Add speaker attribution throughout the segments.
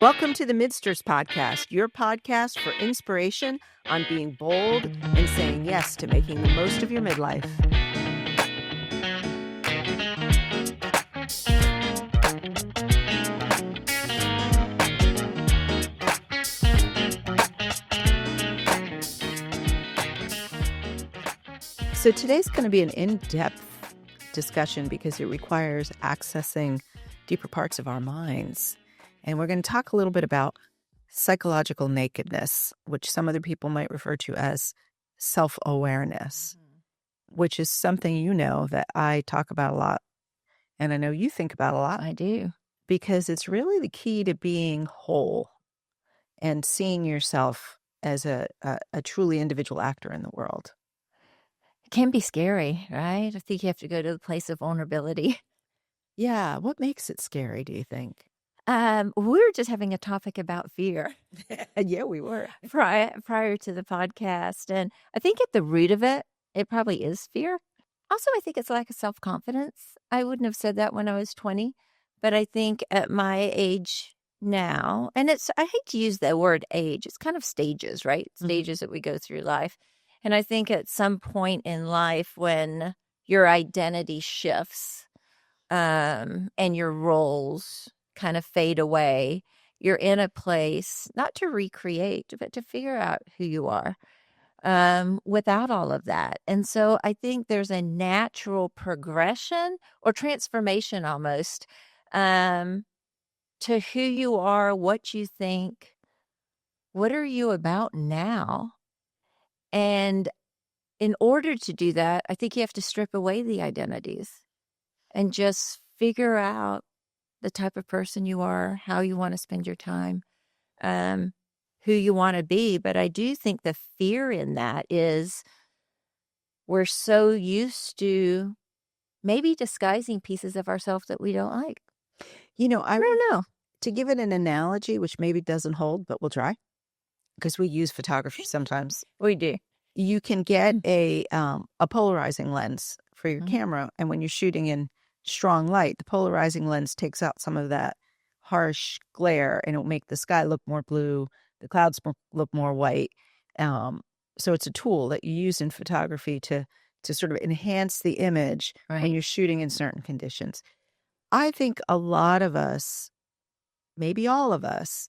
Speaker 1: Welcome to the Midsters Podcast, your podcast for inspiration on being bold and saying yes to making the most of your midlife. So today's going to be an in-depth discussion because it requires accessing deeper parts of our minds. And we're going to talk a little bit about psychological nakedness, which some other people might refer to as self-awareness, which is something that I talk about a lot. And I know you think about a lot.
Speaker 2: I do.
Speaker 1: Because it's really the key to being whole and seeing yourself as a truly individual actor in the world.
Speaker 2: It can be scary, right? I think you have to go to the place of vulnerability.
Speaker 1: Yeah. What makes it scary, do you think?
Speaker 2: We were just having a topic about fear
Speaker 1: Yeah, we were.
Speaker 2: prior to the podcast. And I think at the root of it, it probably is fear. Also, I think it's lack of self-confidence. I wouldn't have said that when I was 20, but I think at my age now, and I hate to use the word age, it's kind of stages, right? Stages that we go through life. And I think at some point in life when your identity shifts and your roles kind of fade away, you're in a place not to recreate, but to figure out who you are without all of that. And so I think there's a natural progression or transformation almost to who you are, what you think, what are you about now? And in order to do that, I think you have to strip away the identities and just figure out the type of person you are, how you want to spend your time, who you want to be. But I do think the fear in that is we're so used to maybe disguising pieces of ourselves that we don't like.
Speaker 1: I
Speaker 2: don't know.
Speaker 1: To give it an analogy, which maybe doesn't hold, but we'll try, because we use photography sometimes.
Speaker 2: We do.
Speaker 1: You can get a polarizing lens for your camera, and when you're shooting in strong light, the polarizing lens takes out some of that harsh glare, and it'll make the sky look more blue, the clouds look more white. So it's a tool that you use in photography to sort of enhance the image when you're shooting in certain conditions. I think a lot of us, maybe all of us,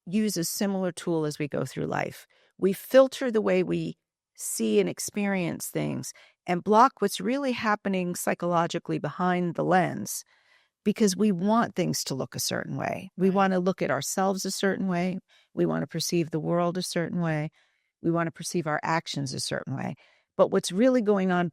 Speaker 1: use a similar tool as we go through life. We filter the way we see and experience things and block what's really happening psychologically behind the lens because we want things to look a certain way. We want to look at ourselves a certain way. We want to perceive the world a certain way. We want to perceive our actions a certain way. But what's really going on,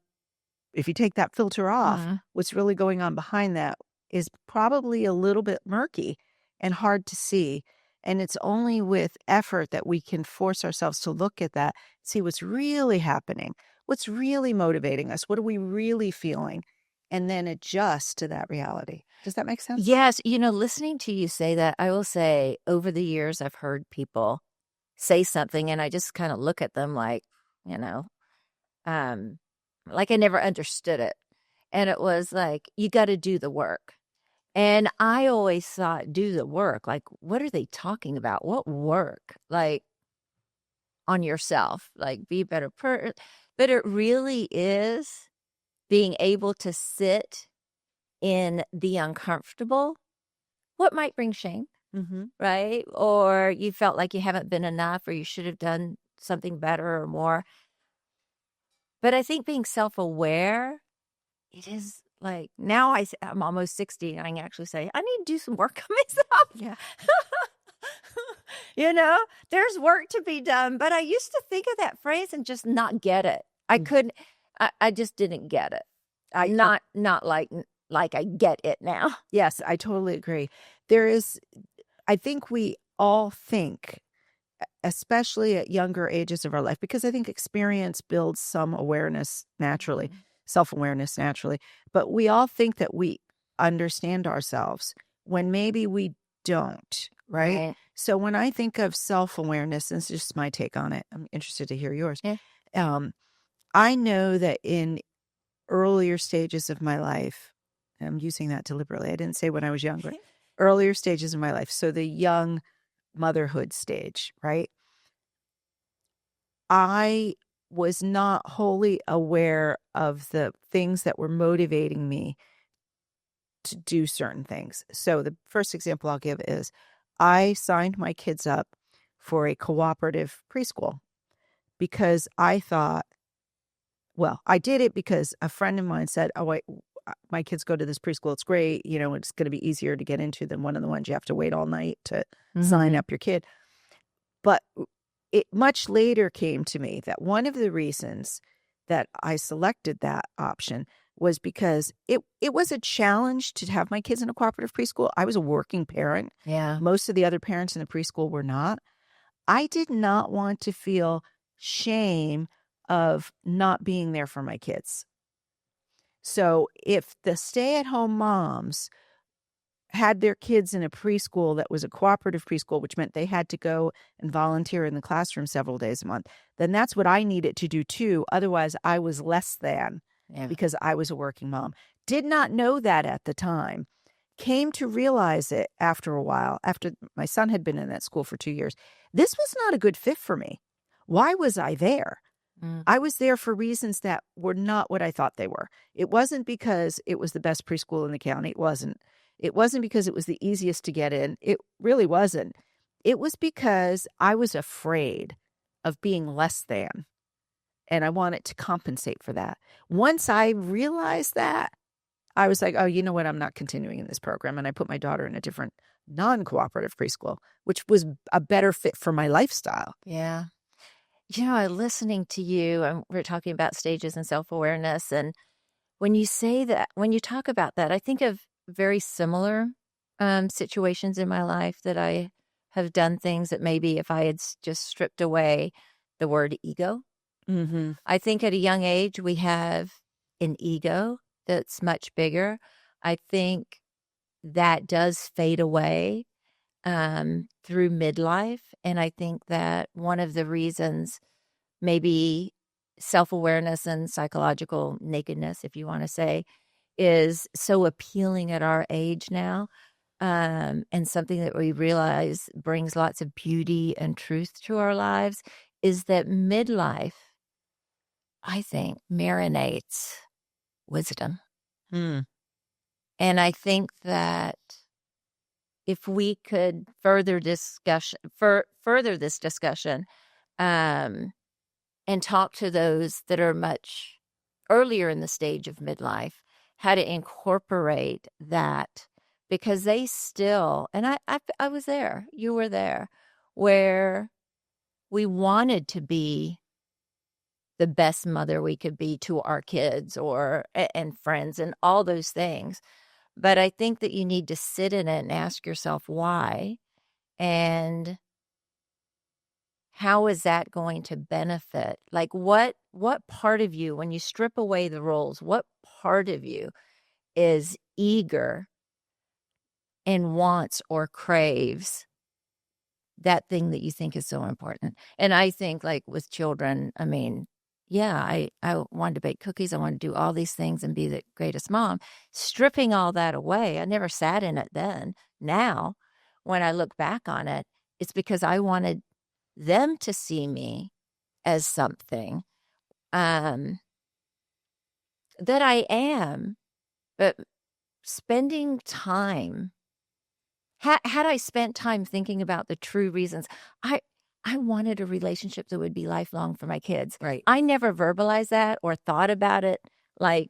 Speaker 1: if you take that filter off, what's really going on behind that is probably a little bit murky and hard to see. And it's only with effort that we can force ourselves to look at that, see what's really happening, what's really motivating us, what are we really feeling, and then adjust to that reality. Does that make sense?
Speaker 2: Yes. Listening to you say that, I will say over the years, I've heard people say something and I just kind of look at them like I never understood it. And it was like, you got to do the work. And I always thought, do the work. Like, what are they talking about? What work? Like, on yourself, like, be a better person. But it really is being able to sit in the uncomfortable. What might bring shame, right? Or you felt like you haven't been enough or you should have done something better or more. But I think being self-aware, it is like, now I'm almost 60 and I can actually say, I need to do some work on myself.
Speaker 1: Yeah.
Speaker 2: There's work to be done. But I used to think of that phrase and just not get it. I couldn't, I just didn't get it. Not like I get it now.
Speaker 1: Yes, I totally agree. I think we all think, especially at younger ages of our life, because I think experience builds some awareness naturally, self-awareness naturally. But we all think that we understand ourselves when maybe we don't, right? So when I think of self-awareness, and this is just my take on it, I'm interested to hear yours. I know that in earlier stages of my life, I'm using that deliberately, I didn't say when I was younger, earlier stages of my life, so the young motherhood stage, right? I was not wholly aware of the things that were motivating me to do certain things. So the first example I'll give is I signed my kids up for a cooperative preschool because I thought, well, I did it because a friend of mine said, "Oh, wait, my kids go to this preschool. It's great. You know, it's going to be easier to get into than one of the ones you have to wait all night to sign
Speaker 2: Mm-hmm.
Speaker 1: up your kid." But it much later came to me that one of the reasons that I selected that option was because it was a challenge to have my kids in a cooperative preschool. I was a working parent.
Speaker 2: Yeah.
Speaker 1: Most of the other parents in the preschool were not. I did not want to feel shame of not being there for my kids. So if the stay-at-home moms had their kids in a preschool that was a cooperative preschool, which meant they had to go and volunteer in the classroom several days a month, then that's what I needed to do too. Otherwise, I was less than
Speaker 2: Yeah.
Speaker 1: because I was a working mom. Did not know that at the time. Came to realize it after a while, after my son had been in that school for 2 years. This was not a good fit for me. Why was I there?
Speaker 2: Mm.
Speaker 1: I was there for reasons that were not what I thought they were. It wasn't because it was the best preschool in the county. It wasn't. It wasn't because it was the easiest to get in. It really wasn't. It was because I was afraid of being less than, and I wanted to compensate for that. Once I realized that, I was like, oh, you know what? I'm not continuing in this program. And I put my daughter in a different non-cooperative preschool, which was a better fit for my lifestyle.
Speaker 2: Yeah. You know, listening to you, and we're talking about stages and self-awareness. And when you say that, when you talk about that, I think of very similar situations in my life that I have done things that maybe if I had just stripped away the word ego.
Speaker 1: Mm-hmm.
Speaker 2: I think at a young age, we have an ego that's much bigger. I think that does fade away through midlife. And I think that one of the reasons maybe self-awareness and psychological nakedness, if you want to say, is so appealing at our age now, and something that we realize brings lots of beauty and truth to our lives, is that midlife, I think, marinates wisdom.
Speaker 1: Mm.
Speaker 2: And I think that if we could further this discussion, um, and talk to those that are much earlier in the stage of midlife, how to incorporate that, because they still, and I was there, you were there, where we wanted to be the best mother we could be to our kids or and friends and all those things. But I think that you need to sit in it and ask yourself why, and how is that going to benefit? Like what part of you, when you strip away the roles, what part of you is eager and wants or craves that thing that you think is so important? And I think, like with children, I mean, yeah, I wanted to bake cookies. I wanted to do all these things and be the greatest mom. Stripping all that away, I never sat in it then. Now, when I look back on it, it's because I wanted them to see me as something um, that I am, but spending time. Had I spent time thinking about the true reasons, I I wanted a relationship that would be lifelong for my kids.
Speaker 1: Right.
Speaker 2: I never verbalized that or thought about it. Like,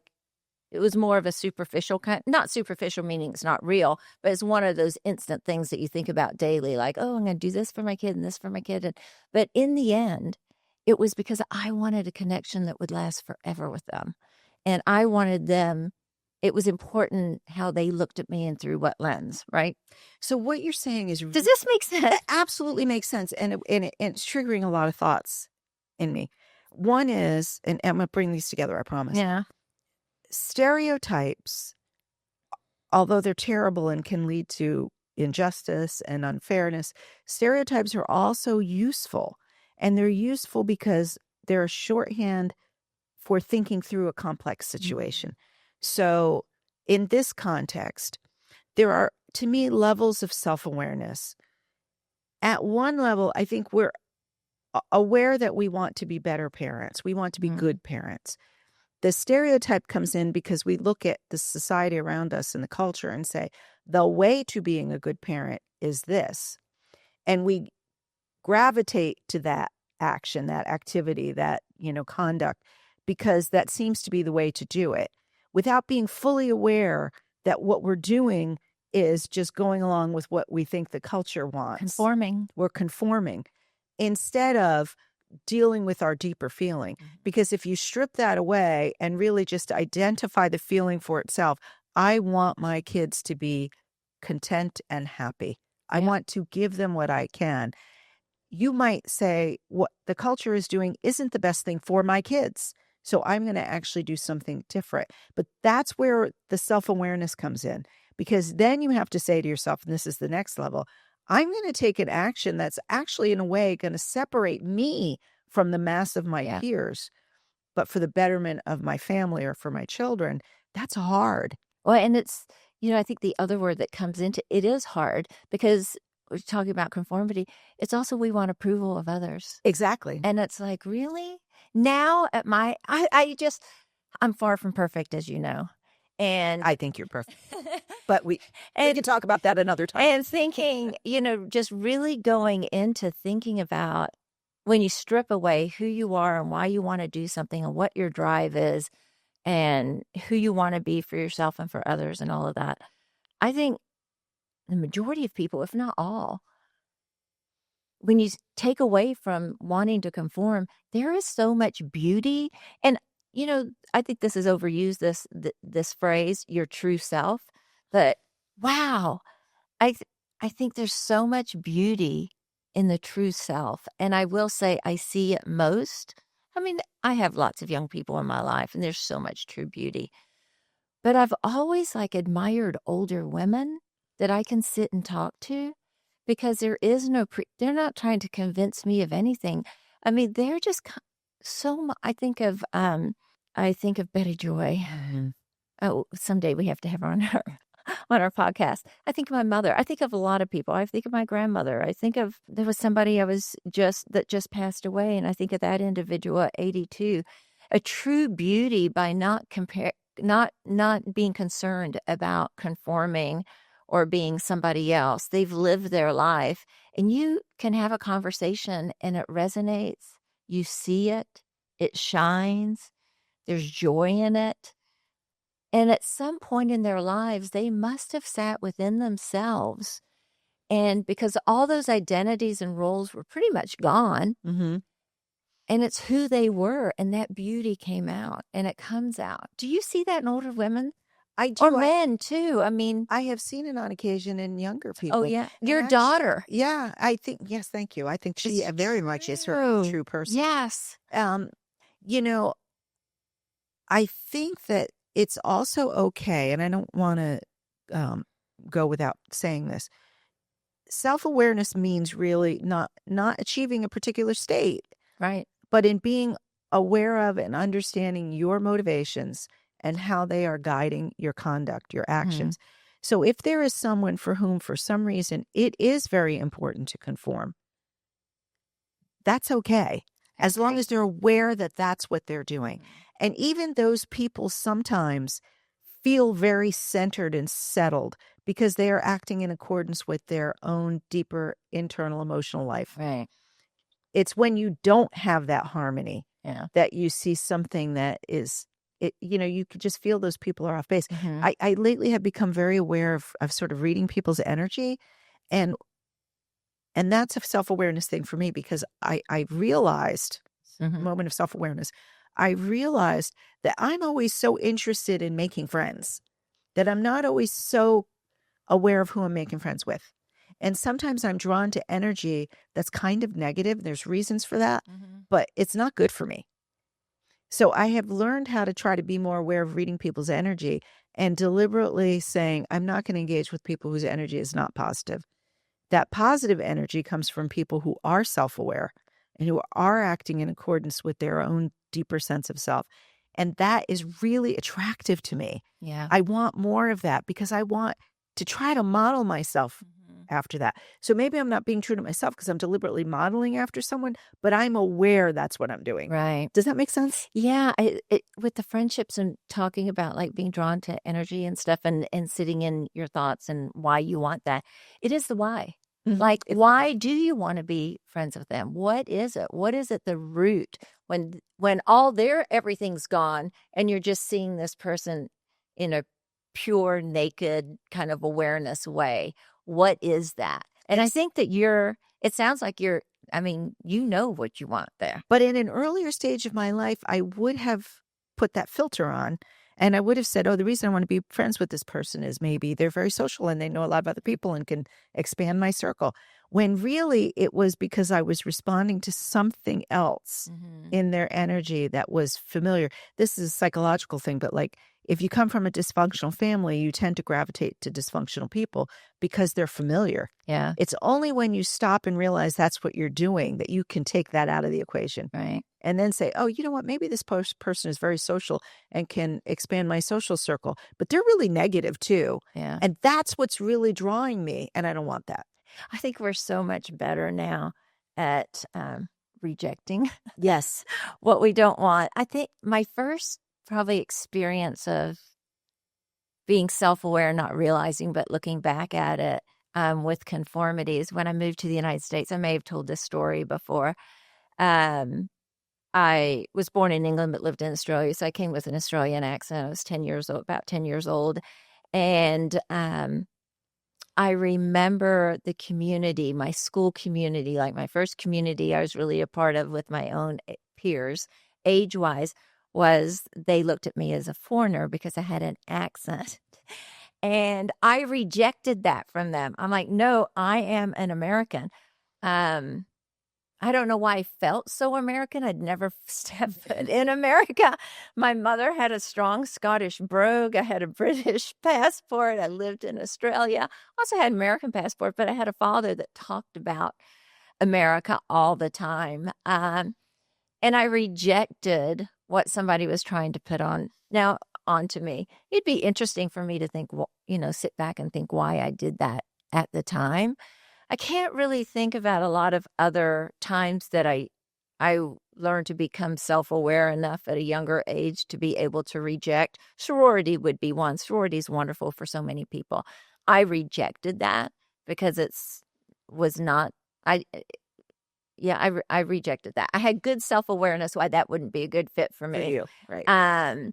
Speaker 2: it was more of a superficial kind, not superficial meaning it's not real, but it's one of those instant things that you think about daily, like, oh, I'm going to do this for my kid and this for my kid. But in the end, it was because I wanted a connection that would last forever with them. And I wanted them, it was important how they looked at me and through what lens, right?
Speaker 1: So what you're saying is
Speaker 2: Does this make sense?
Speaker 1: it absolutely makes sense, and it's triggering a lot of thoughts in me. One is, and I'm going to bring these together, I promise.
Speaker 2: Yeah.
Speaker 1: Stereotypes, although they're terrible and can lead to injustice and unfairness, stereotypes are also useful. And they're useful because they're a shorthand for thinking through a complex situation. So in this context, there are to me, levels of self-awareness. At one level, I think we're aware that we want to be better parents. We want to be good parents. The stereotype comes in because we look at the society around us and the culture and say, the way to being a good parent is this. And we gravitate to that action, that activity, that, conduct, because that seems to be the way to do it, without being fully aware that what we're doing is just going along with what we think the culture wants.
Speaker 2: Conforming.
Speaker 1: We're conforming instead of dealing with our deeper feeling. Because if you strip that away and really just identify the feeling for itself, I want my kids to be content and happy. I want to give them what I can. You might say what the culture is doing isn't the best thing for my kids. So I'm going to actually do something different. But that's where the self-awareness comes in, because then you have to say to yourself, and this is the next level, I'm going to take an action that's actually in a way going to separate me from the mass of my peers, but for the betterment of my family or for my children. That's hard.
Speaker 2: Well, and it's, I think the other word that comes into it is hard, because we're talking about conformity. It's also we want approval of others.
Speaker 1: Exactly.
Speaker 2: And it's like, really? Now at I'm far from perfect, as you know. And
Speaker 1: I think you're perfect. But we can talk about that another time.
Speaker 2: And thinking, just really going into thinking about when you strip away who you are and why you want to do something and what your drive is and who you want to be for yourself and for others and all of that. I think the majority of people, if not all, when you take away from wanting to conform, there is so much beauty. And, I think this is overused, this phrase, your true self. But wow, I think there's so much beauty in the true self. And I will say I see it most. I mean, I have lots of young people in my life, and there's so much true beauty. But I've always admired older women that I can sit and talk to, because there is they're not trying to convince me of anything. I mean, they're just I think of Betty Joy.
Speaker 1: Mm-hmm.
Speaker 2: Oh, someday we have to have her on our podcast. I think of my mother. I think of a lot of people. I think of my grandmother. I think of, there was somebody that just passed away, and I think of that individual at 82. A true beauty by not being concerned about conforming or being somebody else. They've lived their life, and you can have a conversation and it resonates. You see it. It shines. There's joy in it. And at some point in their lives, they must have sat within themselves. And because all those identities and roles were pretty much gone, and it's who they were, and that beauty came out, and it comes out. Do you see that in older women?
Speaker 1: I do.
Speaker 2: Or men, too. I mean,
Speaker 1: I have seen it on occasion in younger people.
Speaker 2: Oh, yeah. Your daughter.
Speaker 1: Yeah, I think, yes, thank you. I think she very much is her true person.
Speaker 2: Yes.
Speaker 1: I think that it's also okay, and I don't want to go without saying this. Self-awareness means really not achieving a particular state.
Speaker 2: Right.
Speaker 1: But in being aware of and understanding your motivations and how they are guiding your conduct, your actions. So if there is someone for whom, for some reason, it is very important to conform, that's okay. As long as they're aware that that's what they're doing. And even those people sometimes feel very centered and settled because they are acting in accordance with their own deeper internal emotional life.
Speaker 2: Right.
Speaker 1: It's when you don't have that harmony that you see something that is, you could just feel those people are off base. I lately have become very aware of sort of reading people's energy, and that's a self-awareness thing for me, because I realized, moment of self-awareness, I realized that I'm always so interested in making friends that I'm not always so aware of who I'm making friends with. And sometimes I'm drawn to energy that's kind of negative. There's reasons for that, but it's not good for me. So I have learned how to try to be more aware of reading people's energy and deliberately saying, I'm not going to engage with people whose energy is not positive. That positive energy comes from people who are self-aware and who are acting in accordance with their own deeper sense of self. And that is really attractive to me.
Speaker 2: Yeah.
Speaker 1: I want more of that, because I want to try to model myself after that. So maybe I'm not being true to myself because I'm deliberately modeling after someone, but I'm aware that's what I'm doing.
Speaker 2: Right.
Speaker 1: Does that make sense?
Speaker 2: Yeah. With the friendships and talking about like being drawn to energy and stuff and sitting in your thoughts and why you want that, it is the why. Like, why do you want to be friends with them? What is it? What is it, the root? When all everything's gone and you're just seeing this person in a pure, naked kind of awareness way, what is that? And I think that it sounds like I mean, you know what you want there.
Speaker 1: But in an earlier stage of my life, I would have put that filter on and I would have said, oh, the reason I want to be friends with this person is maybe they're very social and they know a lot of other people and can expand my circle. When really it was because I was responding to something else in their energy that was familiar. This is a psychological thing, but like if you come from a dysfunctional family, you tend to gravitate to dysfunctional people because they're familiar.
Speaker 2: Yeah.
Speaker 1: It's only when you stop and realize that's what you're doing that you can take that out of the equation.
Speaker 2: Right.
Speaker 1: And then say, oh, you know what? Maybe this person is very social and can expand my social circle, but they're really negative too.
Speaker 2: Yeah.
Speaker 1: And that's what's really drawing me. And I don't want that.
Speaker 2: I think we're so much better now at rejecting
Speaker 1: Yes.
Speaker 2: what we don't want. I think my first probably experience of being self-aware, not realizing, but looking back at it with conformity is when I moved to the United States. I may have told this story before. I was born in England but lived in Australia, so I came with an Australian accent. I was 10 years old, about 10 years old. And I remember the community, my school community, like my first community I was really a part of with my own peers, age-wise, was they looked at me as a foreigner because I had an accent. And I rejected that from them. I'm like, no, I am an American. I don't know why I felt so American. I'd never stepped foot in America. My mother had a strong Scottish brogue. I had a British passport. I lived in Australia. Also had an American passport, but I had a father that talked about America all the time. And I rejected what somebody was trying to put onto me. It'd be interesting for me to think, sit back and think why I did that at the time. I can't really think about a lot of other times that I learned to become self-aware enough at a younger age to be able to reject. Sorority would be one. Sorority is wonderful for so many people. I rejected that because I rejected that. I had good self-awareness why that wouldn't be a good fit for me.
Speaker 1: For you, right.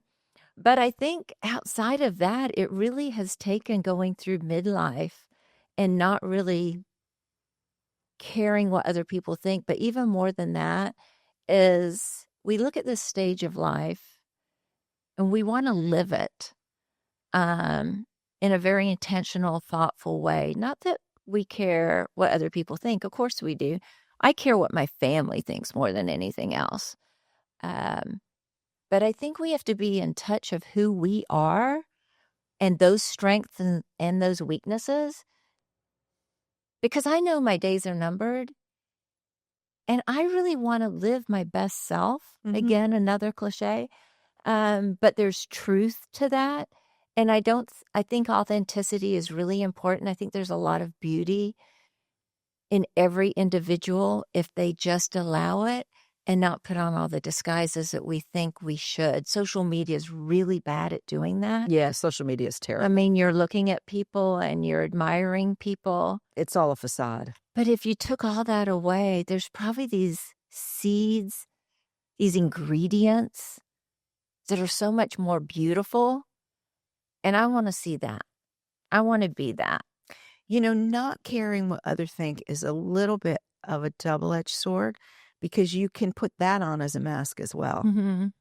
Speaker 2: But I think outside of that, it really has taken going through midlife and not really caring what other people think. But even more than that is we look at this stage of life and we want to live it in a very intentional, thoughtful way. Not that we care what other people think. Of course we do. I care what my family thinks more than anything else. But I think we have to be in touch of who we are and those strengths and those weaknesses. Because I know my days are numbered and I really want to live my best self. Again, another cliche. But there's truth to that. And I think authenticity is really important. I think there's a lot of beauty in every individual if they just allow it and not put on all the disguises that we think we should. Social media is really bad at doing that.
Speaker 1: Yeah, social media is terrible.
Speaker 2: I mean, you're looking at people and you're admiring people.
Speaker 1: It's all a facade.
Speaker 2: But if you took all that away, there's probably these seeds, these ingredients that are so much more beautiful. And I want to see that. I want to be that.
Speaker 1: Not caring what others think is a little bit of a double-edged sword because you can put that on as a mask as well.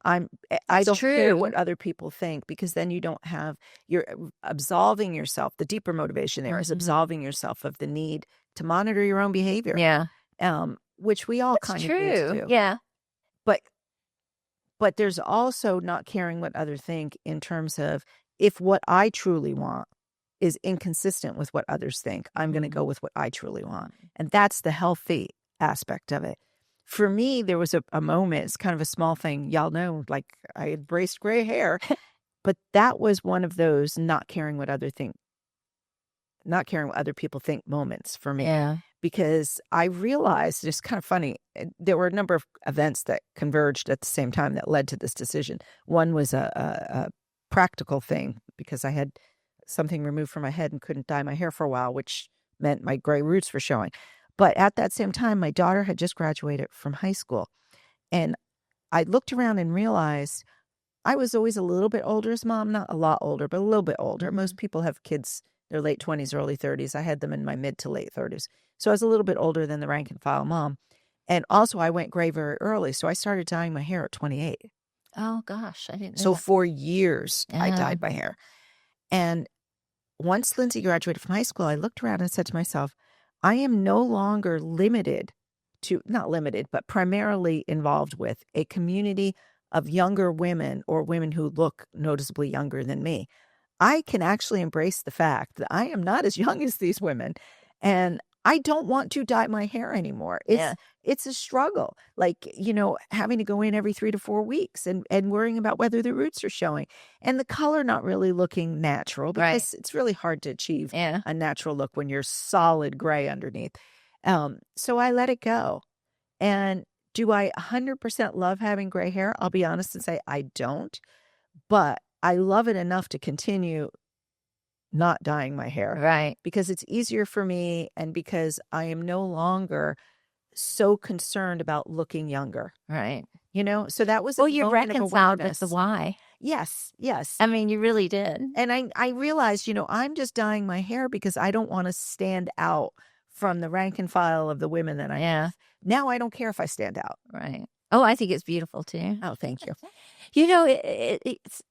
Speaker 1: I don't care what other people think because then you're absolving yourself. The deeper motivation there is absolving yourself of the need to monitor your own behavior.
Speaker 2: Yeah.
Speaker 1: Which we all kind of need to do.
Speaker 2: Yeah.
Speaker 1: But there's also not caring what others think in terms of if what I truly want is inconsistent with what others think, I'm going to go with what I truly want. And that's the healthy aspect of it. For me, there was a moment, it's kind of a small thing. Y'all know, like I had braced gray hair, but that was one of those not caring what others think not caring what other people think moments for me.
Speaker 2: Yeah.
Speaker 1: Because I realized, it's kind of funny, there were a number of events that converged at the same time that led to this decision. One was a practical thing, because I had something removed from my head and couldn't dye my hair for a while, which meant my gray roots were showing. But at that same time, my daughter had just graduated from high school. And I looked around and realized I was always a little bit older as mom, not a lot older, but a little bit older. Most people have kids, their late 20s, early 30s. I had them in my mid to late 30s. So I was a little bit older than the rank and file mom. And also I went gray very early. So I started dyeing my hair at 28.
Speaker 2: Oh, gosh. I didn't know
Speaker 1: So
Speaker 2: that.
Speaker 1: for years, I
Speaker 2: Yeah.
Speaker 1: dyed my hair. And once Lindsay graduated from high school, I looked around and said to myself, I am no longer limited to, not limited, but primarily involved with a community of younger women or women who look noticeably younger than me. I can actually embrace the fact that I am not as young as these women, and I don't want to dye my hair anymore.
Speaker 2: Yeah.
Speaker 1: It's a struggle, like, having to go in every 3 to 4 weeks and worrying about whether the roots are showing and the color not really looking natural,
Speaker 2: Right.
Speaker 1: because it's really hard to achieve
Speaker 2: Yeah.
Speaker 1: a natural look when you're solid gray underneath. So I let it go. And do I 100% love having gray hair? I'll be honest and say I don't, but I love it enough to continue not dyeing my hair,
Speaker 2: Right.
Speaker 1: because it's easier for me and because I am no longer so concerned about looking younger,
Speaker 2: Right.
Speaker 1: So that was a
Speaker 2: Well, you
Speaker 1: moment of
Speaker 2: reconciled with the
Speaker 1: awareness.
Speaker 2: why.
Speaker 1: Yes, yes.
Speaker 2: I mean, you really did.
Speaker 1: And I realized, I'm just dyeing my hair because I don't want to stand out from the rank and file of the women that I
Speaker 2: Yeah.
Speaker 1: have. Now I don't care if I stand out.
Speaker 2: Right. Oh, I think it's beautiful too.
Speaker 1: Oh, thank you.
Speaker 2: It's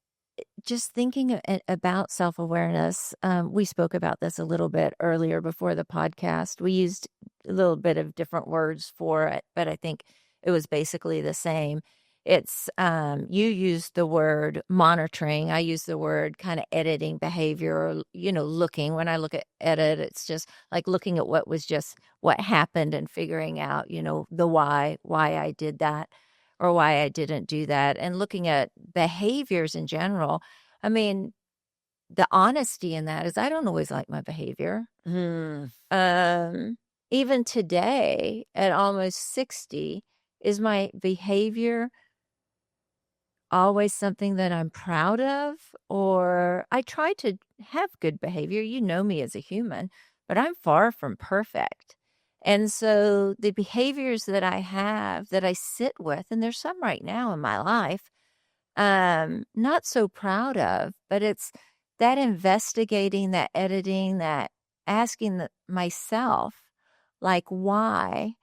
Speaker 2: just thinking about self-awareness. We spoke about this a little bit earlier before the podcast. We used a little bit of different words for it, but I think it was basically the same. It's you used the word monitoring. I use the word kind of editing behavior, or, looking. When I look at edit, it's just like looking at what happened and figuring out, the why I did that or why I didn't do that, and looking at behaviors in general. I mean, the honesty in that is I don't always like my behavior. Even today at almost 60, is my behavior always something that I'm proud of? Or I try to have good behavior. You know me as a human, but I'm far from perfect. And so the behaviors that I have, that I sit with, and there's some right now in my life, not so proud of, but it's that investigating, that editing, that asking myself, like, why?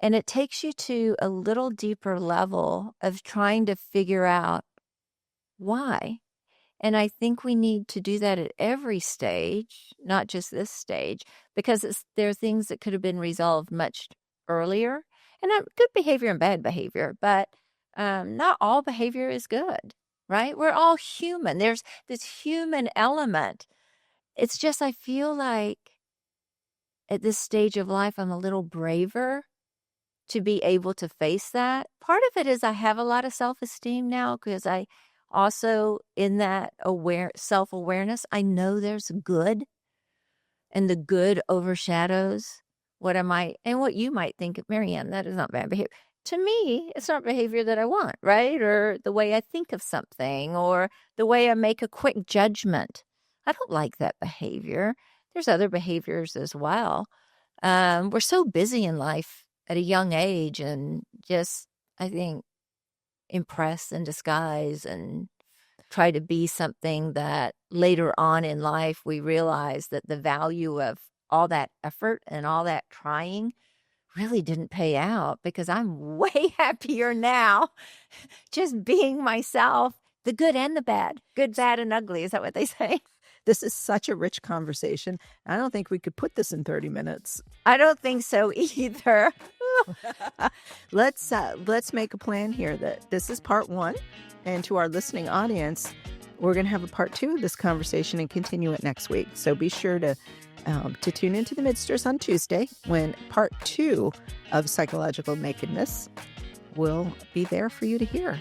Speaker 2: And it takes you to a little deeper level of trying to figure out why. And I think we need to do that at every stage, not just this stage, because there are things that could have been resolved much earlier. And good behavior and bad behavior, but not all behavior is good, right? We're all human. There's this human element. It's just I feel like at this stage of life, I'm a little braver to be able to face that. Part of it is I have a lot of self-esteem now, because I also, in that self-awareness, I know there's good, and the good overshadows what you might think, Marianne, that is not bad behavior. To me, it's not behavior that I want, right? Or the way I think of something, or the way I make a quick judgment. I don't like that behavior. There's other behaviors as well. We're so busy in life at a young age, and just, I think, impress and disguise and try to be something that later on in life we realize that the value of all that effort and all that trying really didn't pay out, because I'm way happier now just being myself, the good and the bad, good, bad, and ugly. Is that what they say?
Speaker 1: This is such a rich conversation. I don't think we could put this in 30 minutes.
Speaker 2: I don't think so either.
Speaker 1: Let's make a plan here that this is part 1, and to our listening audience, we're going to have a part 2 of this conversation and continue it next week. So be sure to tune into the Midsters on Tuesday, when part 2 of Psychological Nakedness will be there for you to hear.